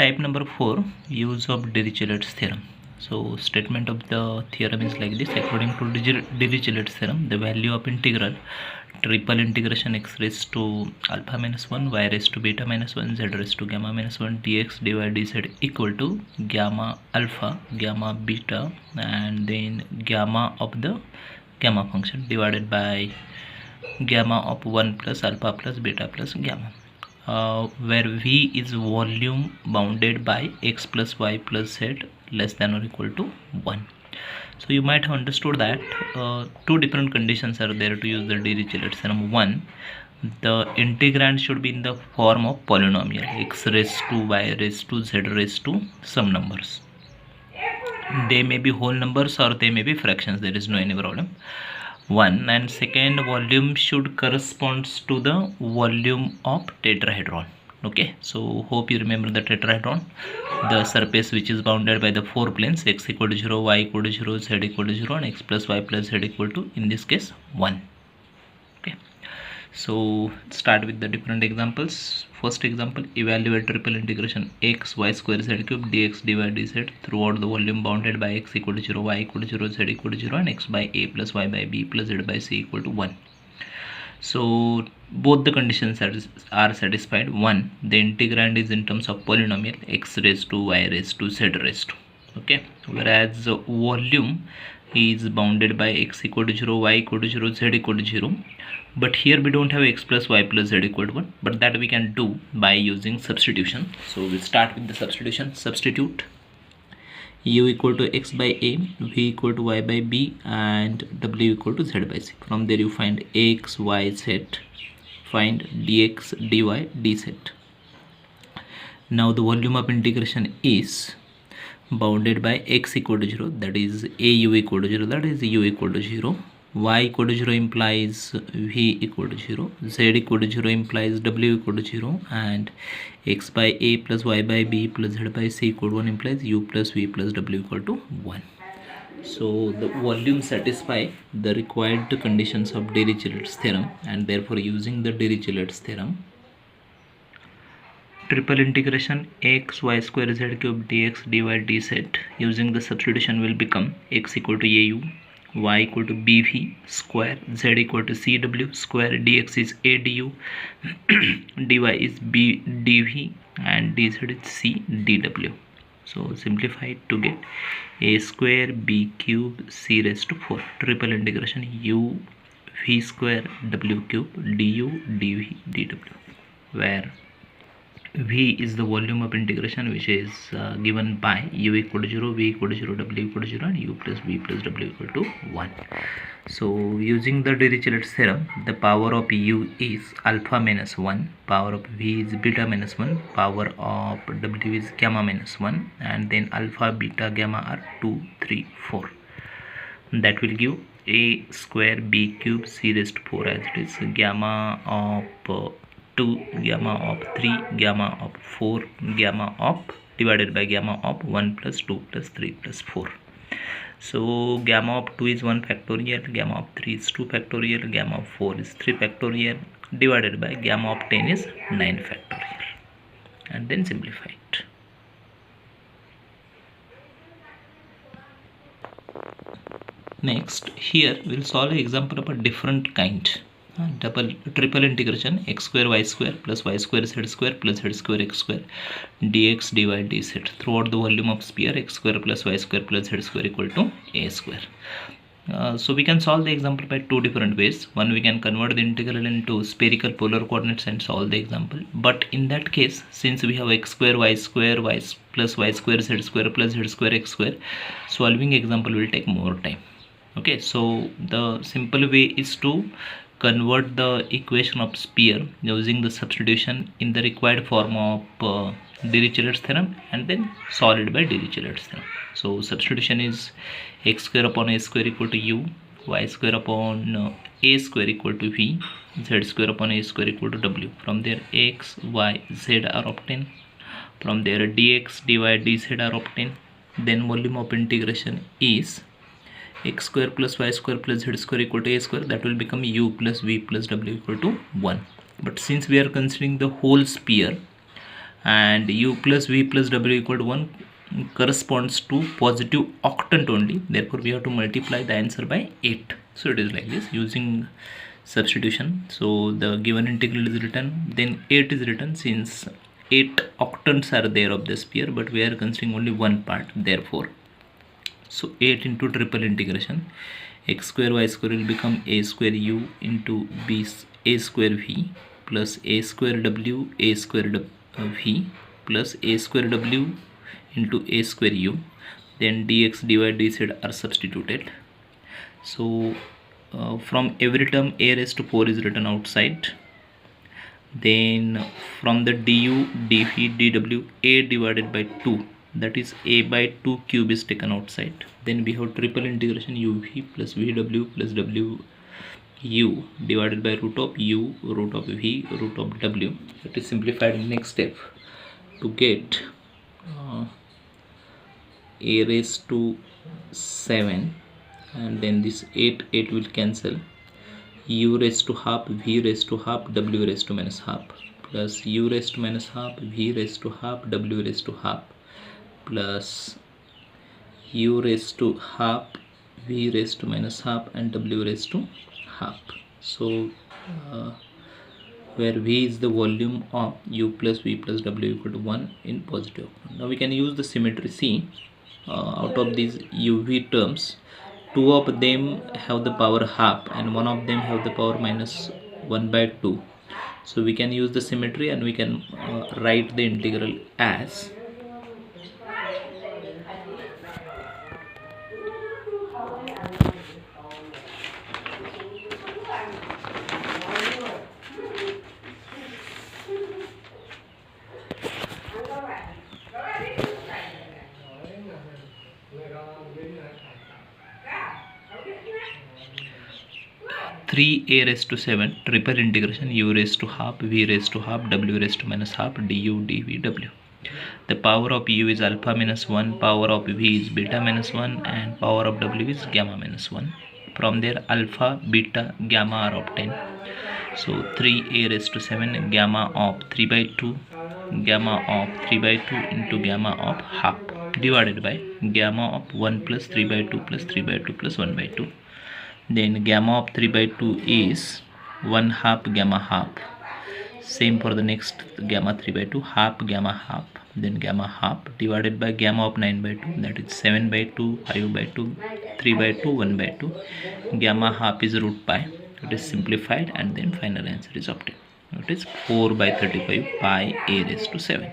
Type number 4, use of Dirichlet's theorem. So statement of the theorem is like this. According to Dirichlet's theorem, the value of integral triple integration x raised to alpha minus 1, y raised to beta minus 1, z raised to gamma minus 1 dx dy dz equal to gamma alpha, gamma beta, and then gamma of the gamma function divided by gamma of 1 plus alpha plus beta plus gamma. Where v is volume bounded by x plus y plus z less than or equal to 1. So you might have understood that two different conditions are there to use the Dirichlet's theorem. One, the integrand should be in the form of polynomial x raised to y raised to z raised to some numbers. They may be whole numbers or they may be fractions, there is no any problem. One, and second, volume should corresponds to the volume of tetrahedron. Okay, so hope you remember the tetrahedron, the surface which is bounded by the four planes x equal to 0, y equal to 0, z equal to 0, and x plus y plus z equal to, in this case, 1. Okay, so start with the different examples. First example, evaluate triple integration x y square z cube dx dy dz throughout the volume bounded by x equal to 0, y equal to 0, z equal to 0, and x by a plus y by b plus z by c equal to 1. So both the conditions are satisfied. One, the integrand is in terms of polynomial x raised to y raised to z raised to. Okay, whereas volume is bounded by x equal to 0, y equal to 0, z equal to 0. But here we don't have x plus y plus z equal to 1, but that we can do by using substitution. So we start with the substitution. Substitute u equal to x by a, v equal to y by b, and w equal to z by c. From there you find x, y, z, find dx, dy, dz. Now the volume of integration is bounded by x equal to 0, that is a u equal to 0, that is u equal to 0, y equal to 0 implies v equal to 0, z equal to 0 implies w equal to 0, and x by a plus y by b plus z by c equal to 1 implies u plus v plus w equal to 1. So the volume satisfy the required conditions of Dirichlet's theorem, and therefore using the Dirichlet's theorem, triple integration x y square z cube dx dy dz using the substitution will become x equal to au, y equal to bv square, z equal to cw square, dx is a du, dy is b dv, and dz is c dw. So simplify it to get a square b cube c raised to 4, triple integration u v square w cube du dv dw, where v is the volume of integration which is given by u equal to 0, v equal to 0, w equal to 0, and u plus v plus w equal to 1. So using the Dirichlet's theorem, the power of u is alpha minus 1, power of v is beta minus 1, power of w is gamma minus 1, and then alpha, beta, gamma are 2, 3, 4. That will give a square b cube c raised to 4 as it is, gamma of 2, gamma of 3, gamma of 4, gamma of divided by gamma of 1 plus 2 plus 3 plus 4. So gamma of 2 is 1 factorial, gamma of 3 is 2 factorial, gamma of 4 is 3 factorial, divided by gamma of 10 is 9 factorial, and then simplify it. Next, here we will solve an example of a different kind. Triple integration x square y square plus y square z square plus z square x square dx dy dz throughout the volume of sphere x square plus y square plus z square equal to a square. So we can solve the example by two different ways. One, we can convert the integral into spherical polar coordinates and solve the example. But in that case, since we have x square y square y plus y square z square plus z square x square, solving example will take more time. Okay, so the simple way is to convert the equation of sphere using the substitution in the required form of Dirichlet's theorem, and then solve it by Dirichlet's theorem. So substitution is x square upon a square equal to u, y square upon a square equal to v, z square upon a square equal to w. From there x, y, z are obtained. From there dx, dy, dz are obtained. Then volume of integration is x square plus y square plus z square equal to a square, that will become u plus v plus w equal to 1. But since we are considering the whole sphere, and u plus v plus w equal to 1 corresponds to positive octant only. Therefore we have to multiply the answer by 8. So it is like this using substitution. So the given integral is written, then 8 is written, since 8 octants are there of the sphere, but we are considering only one part, therefore. So 8 into triple integration, x square y square will become a square u into b a square v plus a square w a square v plus a square w into a square u. Then dx dy dz are substituted. So from every term a raised to 4 is written outside. Then from the du dv dw a divided by 2, that is a by 2 cube is taken outside. Then we have triple integration uv plus vw plus wu divided by root of u root of v root of w. It is simplified in next step to get a raised to 7, and then this 8 will cancel, u raised to half v raised to half w raised to minus half plus u raised to minus half v raised to half w raised to half plus u raised to half v raised to minus half and w raised to half. So where v is the volume of u plus v plus w equal to 1 in positive. Now we can use the symmetry. See, out of these uv terms, two of them have the power half and one of them have the power minus 1 by 2. So we can use the symmetry and we can write the integral as 3a raised to 7 triple integration u raised to half v raised to half w raised to minus half du dv w. The power of u is alpha minus 1, power of v is beta minus 1, and power of w is gamma minus 1. From there alpha, beta, gamma are obtained. So 3a raised to 7 gamma of 3 by 2 gamma of 3 by 2 into gamma of half divided by gamma of 1 plus 3 by 2 plus 3 by 2 plus 1 by 2. Then gamma of 3 by 2 is 1 half gamma half. Same for the next gamma 3 by 2, half gamma half, then gamma half divided by gamma of 9 by 2, that is 7 by 2, 5 by 2, 3 by 2, 1 by 2. Gamma half is root pi. It is simplified and then final answer is obtained. It is 4 by 35 pi a raised to 7.